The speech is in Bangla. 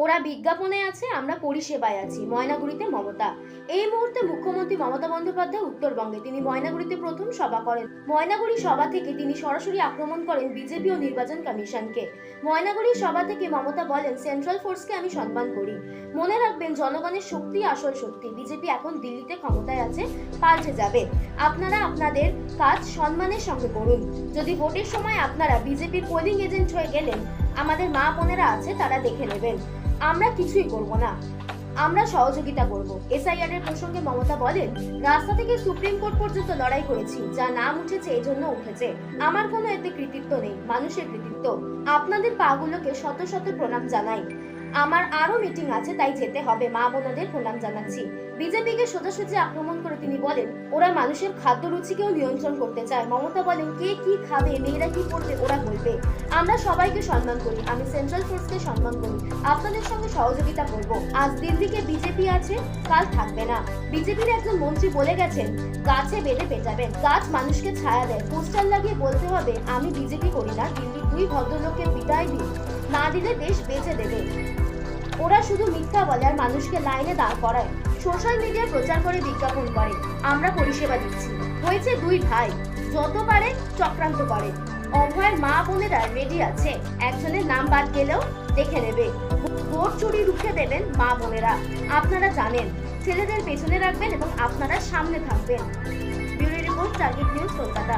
ওরা বিজ্ঞাপনে আছে, আমরা পরিষেবায় আছি। ময়নাগুড়িতে মমতা। এই মুহূর্তে মুখ্যমন্ত্রী মমতা বন্দ্যোপাধ্যায় উত্তরবঙ্গে। তিনি ময়নাগুড়িতে প্রথম সভা করেন। ময়নাগুড়ি সভা থেকে তিনি সরাসরি আক্রমণ করেন বিজেপি ও নির্বাচন কমিশনকে। ময়নাগুড়ির সভা থেকে মমতা বলেন, সেন্ট্রাল ফোর্সকে আমি সম্মান করি। মনে রাখবেন, জনগণের শক্তি আসল শক্তি। বিজেপি এখন দিল্লিতে ক্ষমতায় আছে, পাল্টে যাবে। আপনারা আপনাদের কাজ সম্মানের সঙ্গে করুন। যদি ভোটের সময় আপনারা বিজেপির পোলিং এজেন্ট হয়ে গেলেন, আমাদের মা বোনেরা আছে, তারা দেখে নেবেন। আমরা কিছুই করব না, আমরা সহযোগিতা করব। এসআইআর এর প্রসঙ্গে মমতা বলেন, রাস্তা থেকে সুপ্রিম কোর্ট পর্যন্ত লড়াই করেছি, যা নাম উঠেছে এই জন্য উঠেছে। আমার কোনো এতে কৃতিত্ব নেই, মানুষের কৃতিত্ব। আপনাদের পাগুলোকে শত শত প্রণাম জানাই। আমার আরো মিটিং আছে, তাই যেতে হবে। মা বোনদের প্রণাম জানাচ্ছি। বিজেপিকে সোজাসুজি আক্রমণ করে তিনি বলেন, ওরা মানুষের খাদ্য রুচিকেও নিয়ন্ত্রণ করতে চায়। মমতা বলেন, কে কি খাবে, মেয়েরা কি করবে, ওরা বলবে। আমরা সবাইকে সম্মান করি, আমি সেন্ট্রাল ফোর্সকে সম্মান করি। আপনাদের সঙ্গে সহযোগিতা করব। আজ দিল্লিকে বিজেপি আছে, কাল থাকবে না। বিজেপির একজন মন্ত্রী বলে গেছেন, গাছে বেঁধে পেটাবেন। গাছ মানুষকে ছায়া দেয়। পোস্টার লাগিয়ে বলতে হবে, আমি বিজেপি করি না, দিল্লির দুই ভদ্রলোককে বিদায় দিন, না দিলে দেশ বেঁচে দেবে। ওরা শুধু মিথ্যা বলে আর মানুষকে লাইনে দাঁড় করায়, সোশ্যাল মিডিয়ায় প্রচার করে বিজ্ঞাপন করে। আমরা পরিষেবা দিচ্ছি। হয়েছে দুই ভাই, যত পারে চক্রান্ত করে। অভয়ের মা বোনেরা রেডি আছে, একজনের নাম বাদ গেলেও দেখে নেবে। ভোট চুরি রুখে দেবেন মা বোনেরা, আপনারা জানেন। ছেলেদের পেছনে রাখবেন এবং আপনারা সামনে থাকবেন। Bureau report, target news, Kolkata.